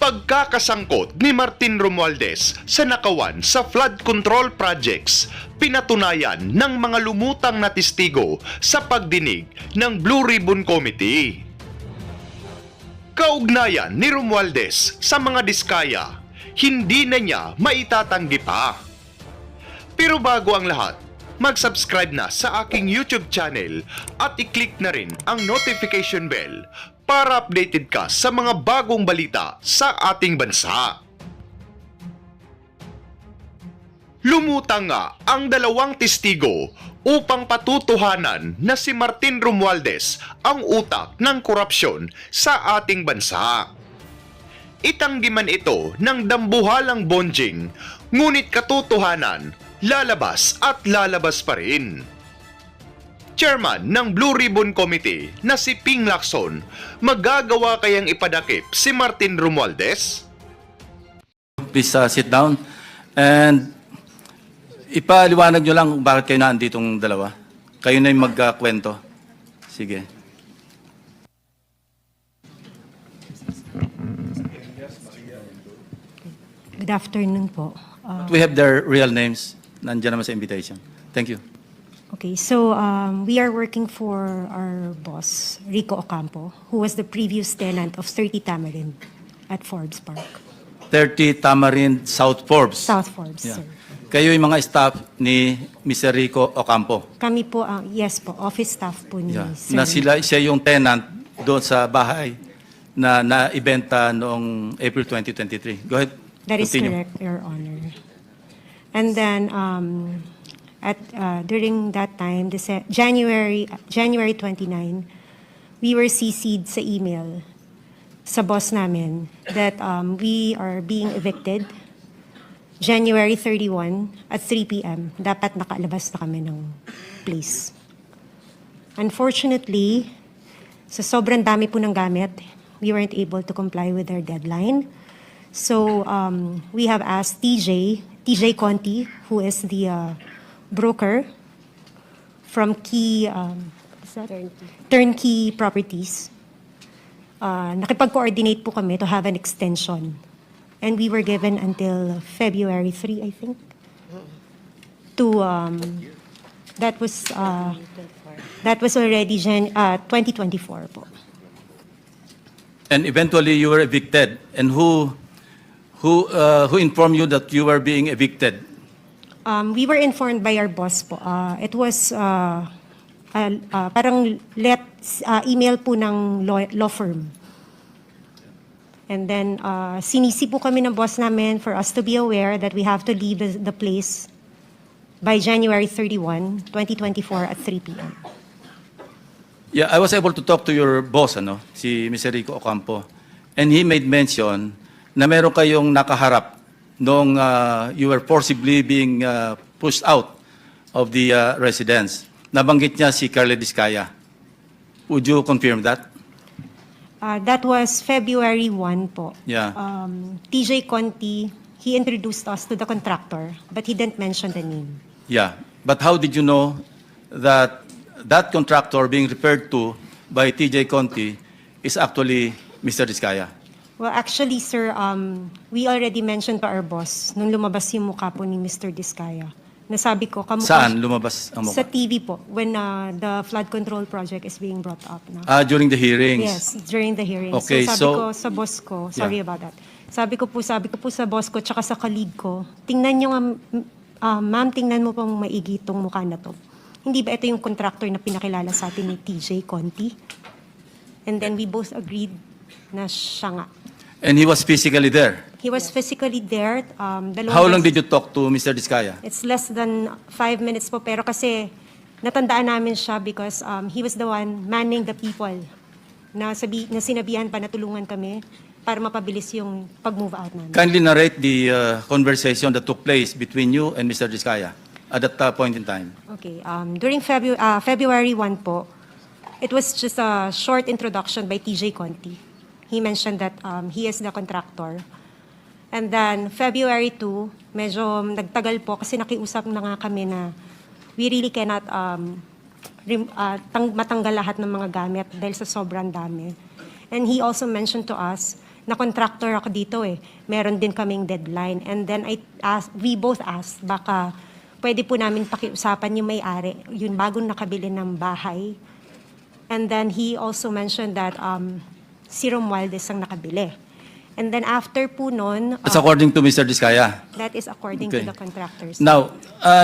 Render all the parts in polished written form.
Pagkakasangkot ni Martin Romualdez sa nakawan sa flood control projects, pinatunayan ng mga lumutang na testigo sa pagdinig ng Blue Ribbon Committee. Kaugnayan ni Romualdez sa mga diskaya, hindi na niya maitatanggi pa. Pero bago ang lahat, mag-subscribe na sa aking YouTube channel at i-click na rin ang notification bell para updated ka sa mga bagong balita sa ating bansa. Lumutang nga ang dalawang testigo upang patutuhanan na si Martin Romualdez ang utak ng korupsyon sa ating bansa. Itanggi man ito ng dambuhalang bonjing, ngunit katotohanan, lalabas at lalabas pa rin. Chairman ng Blue Ribbon Committee na si Ping Lacson, magagawa kayang ipadakip si Martin Romualdez? Please sit down and ipaliwanag nyo lang bakit kayo naanditong dalawa. Kayo na yung magkwento. Sige. Good afternoon po. We have their real names. Nandiyan naman sa invitation. Thank you. Okay, so we are working for our boss, Rico Ocampo, who was the previous tenant of 30 Tamarind at Forbes Park. 30 Tamarind, South Forbes. South Forbes, Yeah. sir. Kayo yung mga staff ni Mr. Rico Ocampo. Kami po, yes po, office staff po ni Yeah. Sir. Na siya yung tenant doon sa bahay na naibenta noong April 2023. Go ahead. That is Continue. correct, Your Honor. And then, during that time, January 29, we were CC'd sa email sa boss namin that we are being evicted January 31 at 3 p.m. Dapat nakalabas na kami ng place. Unfortunately, sa sobrang dami po ng gamit, we weren't able to comply with our deadline. So we have asked TJ Conti, who is the broker from Turnkey Properties. Nakipag-coordinate po kami to have an extension. And we were given until February 3, I think. That was already 2024 po. And eventually you were evicted. And who informed you that you were being evicted? We were informed by our boss po. It was parang email po ng law firm. And then sinisi po kami ng boss namin for us to be aware that we have to leave the place by January 31, 2024 at 3 p.m. Yeah, I was able to talk to your boss, si Mr. Rico Ocampo. And he made mention na meron kayong nakaharap nung you were forcibly being pushed out of the residence. Nabanggit niya si Carla Diskaya. Would you confirm that? That was February 1 po. Yeah. TJ Conti, he introduced us to the contractor, but he didn't mention the name. Yeah. But how did you know that that contractor being referred to by TJ Conti is actually Mr. Diskaya? Well, actually, sir, we already mentioned to our boss nung lumabas yung mukha po ni Mr. Diskaya. Nasabi ko, Saan lumabas ang sa mukha? TV po, when the flood control project is being brought up now. During the hearings? Yes, during the hearings. Okay, so sabi so- ko sa boss ko, sorry about that. Sabi ko po sa boss ko, tsaka sa colleague ko, tingnan nyo nga, ma'am, tingnan mo pong maigi itong mukha na to. Hindi ba ito yung contractor na pinakilala sa atin ni TJ Conti? And then we both agreed na siya nga. And he was physically there? He was physically there. How long did you talk to Mr. Diskaya? It's less than 5 minutes po, pero kasi natandaan namin siya because he was the one manning the people na sinabihan pa na tulungan kami para mapabilis yung pag-move out namin. Kindly narrate the conversation that took place between you and Mr. Diskaya at that point in time. Okay. During February 1 po, it was just a short introduction by TJ Conti. He mentioned that he is the contractor. And then February 2, medyo nagtagal po kasi nakiusap na nga kami na we really cannot matanggal lahat ng mga gamit dahil sa sobrang dami. And he also mentioned to us na contractor ako dito eh. Meron din kaming deadline. And then we both asked, baka pwede po namin pakiusapan yung may-ari, yung bagong nakabili ng bahay. And then he also mentioned that si Romualdez ang nakabili. And then after po nun, That's according to Mr. Diskaya. that is according Okay. to the contractors. Now,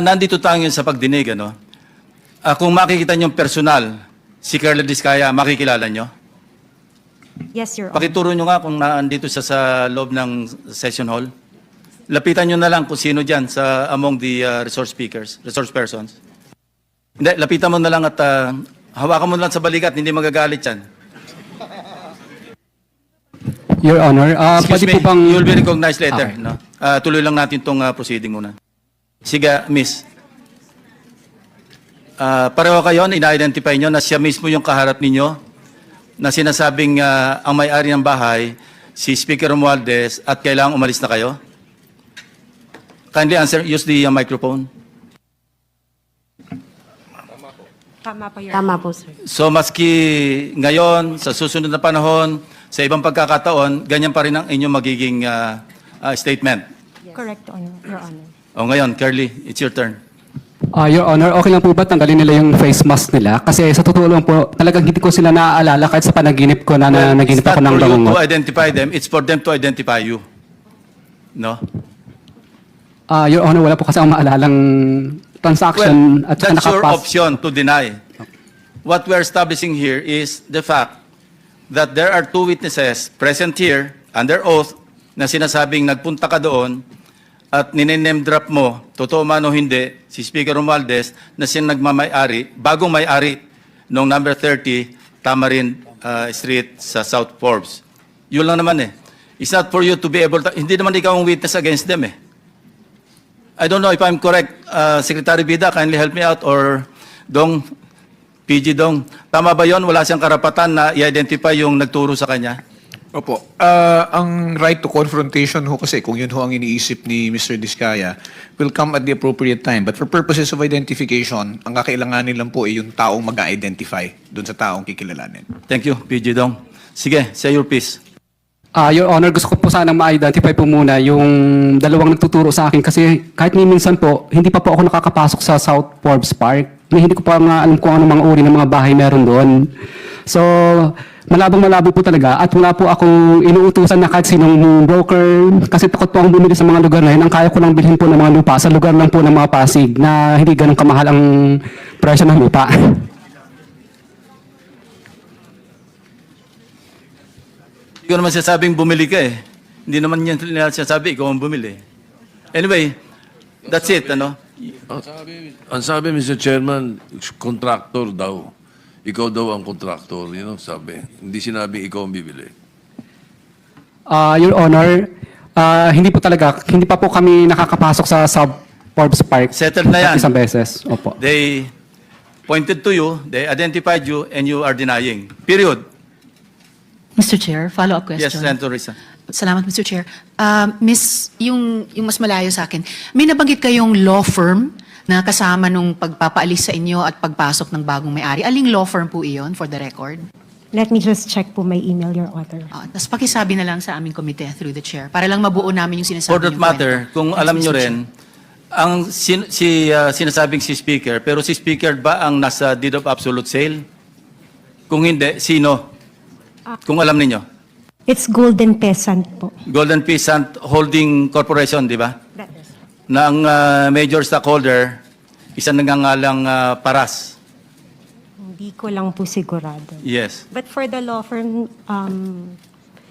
nandito tayo ngayon sa pagdinig, ano? Kung makikita niyo personal, si Carla Diskaya, makikilala niyo? Yes, Your Honor. Pakituro niyo nga kung nandito siya sa loob ng session hall. Lapitan niyo na lang kung sino diyan sa among the resource persons. Hindi, lapitan mo na lang at hawakan mo na lang sa balikat, hindi magagalit yan. Your Honor, Excuse pwede me, po bang... you will be recognized later. Okay. No? Tuloy lang natin itong proceeding muna. Sige, miss. Pareho kayo, ina-identify nyo na siya mismo yung kaharap ninyo na sinasabing ang may-ari ng bahay, si Speaker Romualdez, at kailangang umalis na kayo? Kindly answer, use the microphone. Tama po, Your Tama Honor. po, sir. So maski ngayon, sa susunod na panahon, sa ibang pagkakataon, ganyan pa rin ang inyong magiging statement. Correct, Your Honor. O ngayon, Curly, it's your turn. Your Honor, okay lang po ba tanggalin nila yung face mask nila? Kasi sa totoo lang po, talagang hindi ko sila naaalala kahit sa panaginip ko na naginip It's ako not ng for you to bangungot. identify them, it's for them to identify you. No? Your Honor, wala po kasi akong maalalang transaction at saka that's your nakapas. option to deny. What we're establishing here is the fact that there are two witnesses present here under oath na sinasabing nagpunta ka doon at ninename drop mo, totoo man o hindi, si Speaker Romualdez na siya nagmamay-ari, bagong may-ari noong number 30 Tamarin Street sa South Forbes. Yun lang naman eh. It's not for you to be able to, hindi naman ikaw ang witness against them eh. I don't know if I'm correct, Secretary Bida, kindly help me out, or Dong, PG Dong. Tama ba yon? Wala siyang karapatan na i-identify yung nagturo sa kanya? Opo. Ang right to confrontation ho kasi, kung yun ho ang iniisip ni Mr. Diskaya, will come at the appropriate time. But for purposes of identification, ang kakailanganin lang po ay yung taong mag-identify dun sa taong kikilalanin. Thank you, PG Dong. Sige, say your piece. Your Honor, gusto ko po sanang ma-identify po muna yung dalawang nagtuturo sa akin kasi kahit ni minsan po, hindi pa po ako nakakapasok sa South Forbes Park. Hindi ko pa nga alam kung anong mga uri ng mga bahay meron doon. So, malabo po talaga at wala po akong inuutusan na kahit sinong broker kasi takot po akong bumili sa mga lugar na yun. Ang kaya ko lang bilhin po ng mga lupa sa lugar lang po ng mga Pasig na hindi ganun kamahal ang presyo ng lupa. Hindi ko naman sinasabing bumili ka eh. Hindi naman yan sinasabi, ikaw ang bumili. Anyway, that's it, ano? Ang sabi, Mr. Chairman, contractor daw. Ikaw daw ang contractor, sabi. Hindi sinabi ikaw ang bibili. Your Honor, hindi pa po kami nakakapasok sa South Forbes Park. Settled na yan. At isang beses. Opo. They pointed to you, they identified you, and you are denying. Period. Mr. Chair, follow-up question. Yes, Senator Risa. Salamat, Mr. Chair. Miss, yung mas malayo sa akin, may nabanggit kayong law firm na kasama nung pagpapaalis sa inyo at pagpasok ng bagong may-ari. Aling law firm po iyon, for the record? Let me just check po my email, Your Honor. Tapos pakisabi na lang sa aming komite through the chair para lang mabuo namin yung sinasabi For that niyong matter, kwento. kung Yes, alam Mr. nyo Chair. rin, ang sinasabing si Speaker, pero si Speaker ba ang nasa deed of absolute sale? Kung hindi, sino? Kung alam ninyo. It's Golden Peasant po. Golden Peasant Holding Corporation, di ba? That is. Na ang major stockholder, isang nangangalang Paras. Hindi ko lang po sigurado. Yes. But for the law firm,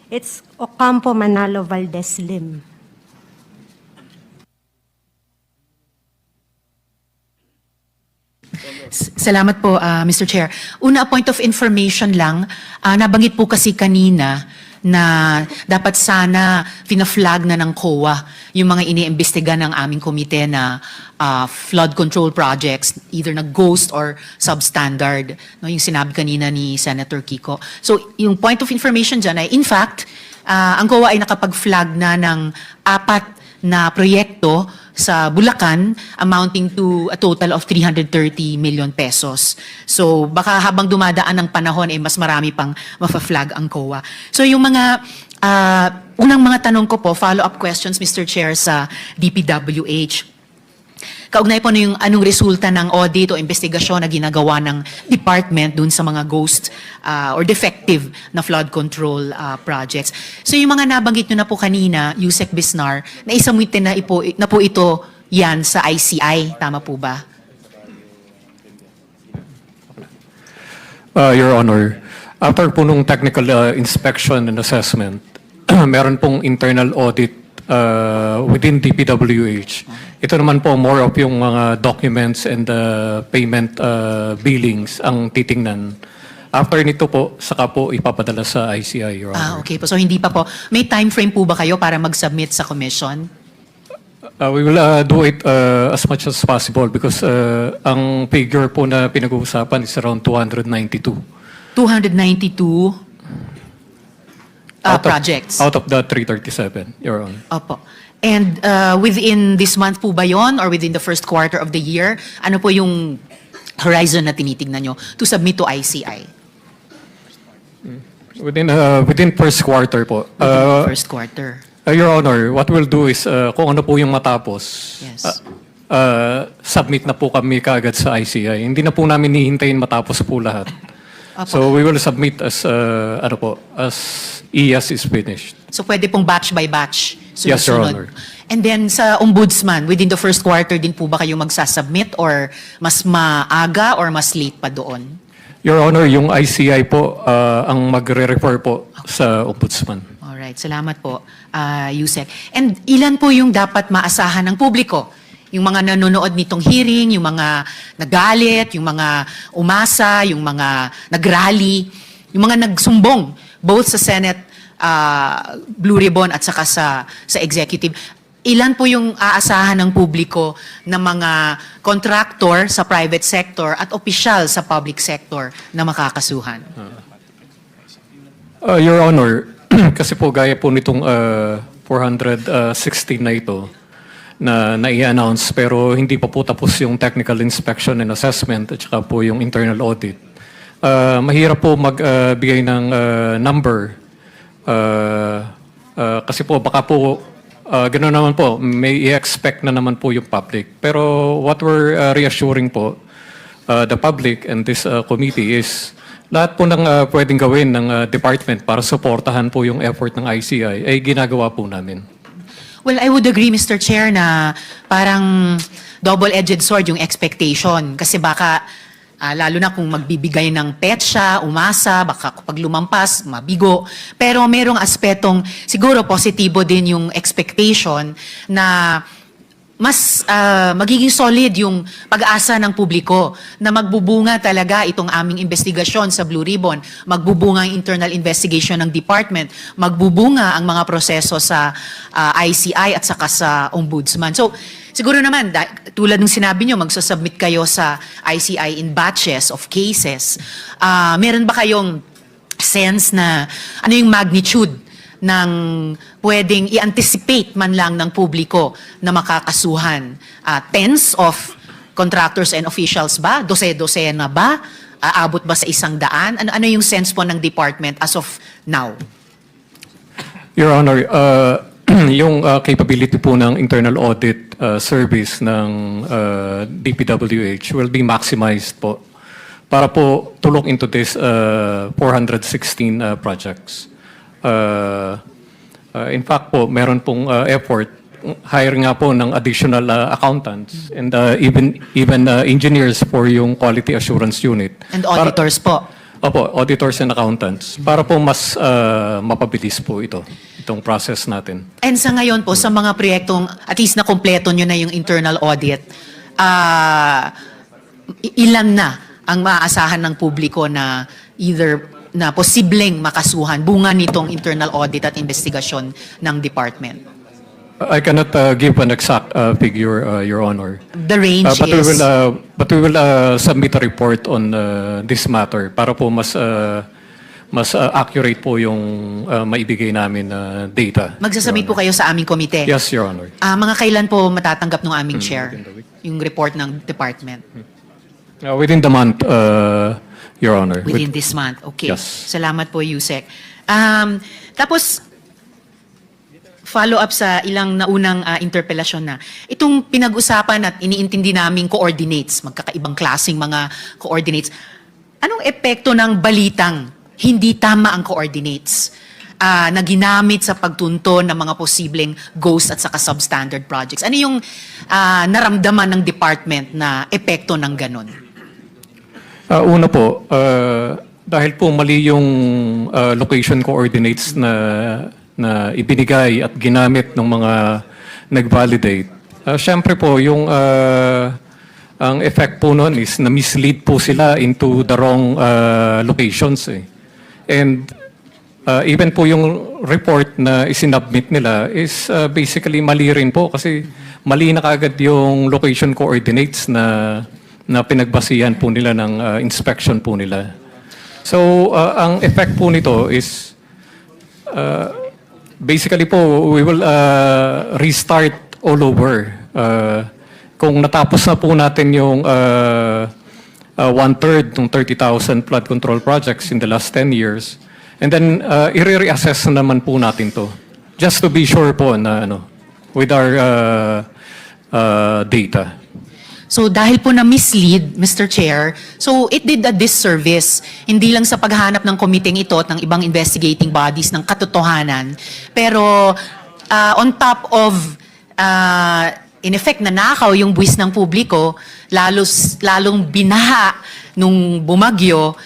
it's Ocampo Manalo Valdez Lim. Salamat po, Mr. Chair. Una, point of information lang. Nabanggit po kasi kanina na dapat sana fina-flag na ng COA yung mga iniimbestiga ng aming komite na flood control projects, either na ghost or substandard. No, yung sinabi kanina ni Senator Kiko. So, yung point of information dyan ay, in fact, ang COA ay nakapag-flag na ng 4 na proyekto sa Bulacan amounting to a total of 330 million pesos. So baka habang dumadaan ang panahon mas marami pang mafa-flag ang COA. So yung mga Unang mga tanong ko po, follow-up questions, Mr. Chair, sa DPWH. Kaugnay po yung anong resulta ng audit o investigasyon na ginagawa ng department dun sa mga ghost or defective na flood control projects. So yung mga nabanggit nyo na po kanina, Yusek Bisnar, na isamuitin na po ito yan sa ICI. Tama po ba? Your Honor, after po nung technical inspection and assessment, meron pong internal audit within DPWH. Ito naman po more of yung mga documents and payment billings ang titingnan. After nito po, saka po ipapadala sa ICI, Your Honor. Okay po. So hindi pa po. May time frame po ba kayo para mag-submit sa commission? We will do it as much as possible because ang figure po na pinag-uusapan is around 292. 292 projects. Out of the 337, Your Honor. Opo. And within this month po ba yon or within the first quarter of the year? Ano po yung horizon na tinitingnan nyo to submit to ICI? Within first quarter po. Within the first quarter. Your Honor, what we'll do is kung ano po yung matapos, Yes. submit na po kami kaagad sa ICI. Hindi na po namin hihintayin matapos po lahat. Opo. So we will submit as as ES is finished. So pwede pong batch by batch. Yes, Your sunod-sunod. Honor. And then sa ombudsman, within the first quarter din po ba kayo magsasubmit or mas maaga or mas late pa doon? Your Honor, yung ICI po ang magre-refer po sa ombudsman. Alright, salamat po, Yusek. And ilan po yung dapat maasahan ng publiko? Yung mga nanonood nitong hearing, yung mga nagalit, yung mga umasa, yung mga nagrally, yung mga nagsumbong, both sa Senate Blue Ribbon at saka sa executive. Ilan po yung aasahan ng publiko na mga contractor sa private sector at opisyal sa public sector na makakasuhan? Your Honor, kasi po gaya po nitong 416 na ito na nai-announce pero hindi pa po tapos yung technical inspection and assessment at saka po yung internal audit. Mahirap po magbigay ng number kasi po baka po gano'n naman po, may i-expect na naman po yung public. Pero what we're reassuring po, the public and this committee is lahat po ng pwedeng gawin ng department para suportahan po yung effort ng ICI ay ginagawa po namin. Well, I would agree, Mr. Chair, na parang double-edged sword yung expectation. Kasi baka, lalo na kung magbibigay ng petsa, umasa, baka kapag lumampas, mabigo. Pero merong aspetong, siguro positibo din yung expectation na mas magiging solid yung pag-asa ng publiko na magbubunga talaga itong aming investigasyon sa Blue Ribbon, magbubunga ang internal investigation ng department, magbubunga ang mga proseso sa ICI at saka sa ombudsman. So, siguro naman, tulad ng sinabi nyo, magsasubmit kayo sa ICI in batches of cases. Meron ba kayong sense na ano yung magnitude ng pwedeng i-anticipate man lang ng publiko na makakasuhan? Tens of contractors and officials ba? Dose-dosena ba? Aabot ba sa 100? Ano yung sense po ng department as of now? Your Honor, yung capability po ng internal audit service ng DPWH will be maximized po para po tulok into this 416 projects. In fact po, meron pong effort, hire nga po ng additional accountants and even engineers for yung quality assurance unit. And auditors po? Opo, auditors and accountants. Para po mas mapabilis po itong process natin. And sa ngayon po, sa mga proyektong at least na kompleto nyo na yung internal audit, ilan na ang maaasahan ng publiko na either na posibleng makasuhan bunga nitong internal audit at investigasyon ng department? I cannot give an exact figure, Your Honor. The range is? But we will submit a report on this matter para po mas accurate po yung maibigay namin na data. Magsasubmit po kayo sa aming komite? Yes, Your Honor. Mga kailan po matatanggap ng aming chair yung report ng department? Within the month, Your Honor. Within this month. Okay. Yes. Salamat po, Yusek. Tapos, follow up sa ilang naunang interpelasyon na. Itong pinag-usapan at iniintindi naming coordinates, magkakaibang klaseng mga coordinates. Anong epekto ng balitang hindi tama ang coordinates na ginamit sa pagtunton ng mga posibleng ghost at saka substandard projects? Ano yung naramdaman ng department na epekto ng ganon? Una po, dahil po mali yung location coordinates na ibinigay at ginamit ng mga nag-validate. Siyempre po, ang effect po noon is na-mislead po sila into the wrong locations. And even po yung report na isinubmit nila is basically mali rin po kasi mali na kagad yung location coordinates na pinagbasihan po nila ng inspection po nila. So, ang effect po nito is basically po, we will restart all over. Kung natapos na po natin yung 1/3 ng 30,000 flood control projects in the last 10 years, and then i-reassess na naman po natin to. Just to be sure po na with our data. So dahil po na mislead, Mr. Chair, so it did a disservice, hindi lang sa paghanap ng komiteng ito at ng ibang investigating bodies ng katotohanan, pero on top of, in effect, nanakaw yung buwis ng publiko, lalong binaha nung bumagyo,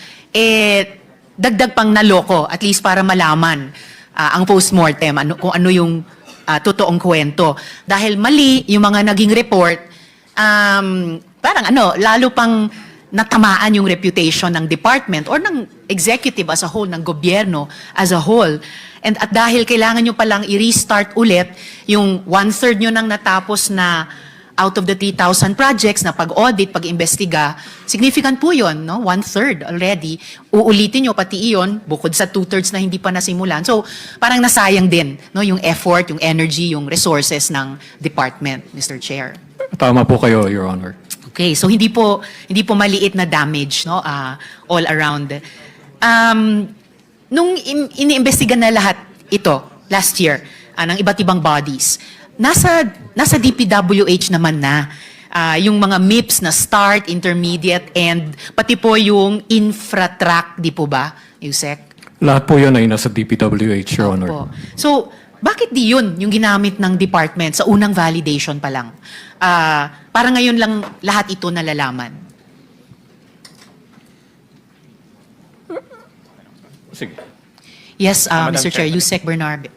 dagdag pang naloko, at least para malaman ang postmortem, kung ano yung totoong kwento. Dahil mali yung mga naging report, parang lalo pang natamaan yung reputation ng department or ng executive as a whole, ng gobyerno as a whole. And at dahil kailangan nyo palang i-restart ulit yung 1/3 nyo nang natapos na out of the 3,000 projects na pag-audit, pag-imbestiga, significant po yun, no? 1/3 already. Uulitin nyo pati iyon, bukod sa 2/3 na hindi pa nasimulan. So, parang nasayang din, no? Yung effort, yung energy, yung resources ng department, Mr. Chair. Tama po kayo, Your Honor. Okay, so hindi po maliit na damage, no, all around. Nung iniimbestigan na lahat ito last year ng iba't ibang bodies, nasa DPWH naman na yung mga MIPS na start, intermediate, and pati po yung infratrack, di po ba, Yusek? Lahat po yun ay nasa DPWH, Your Honor. Opo. So, bakit di yun yung ginamit ng department sa unang validation pa lang? Para ngayon lang lahat ito nalalaman. Sige. Yes, Madam Mr. Chair, Chair. Yusek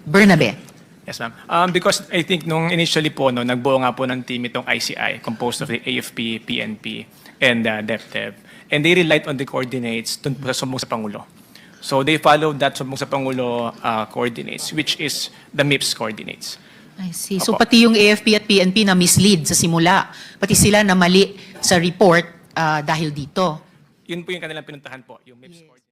Bernabe. Yes, ma'am. Because I think nung initially po, nagbuo nga po ng team itong ICI, composed of the AFP, PNP, and DepDev. And they relied on the coordinates dun po sa sumbong sa Pangulo. So they followed that sumbong sa Pangulo coordinates, which is the MIPS coordinates. I see. So Opo. pati yung AFP at PNP na mislead sa simula, pati sila na mali sa report dahil dito. Yun po yung kanilang pinuntahan po, yung MIPS coordinates.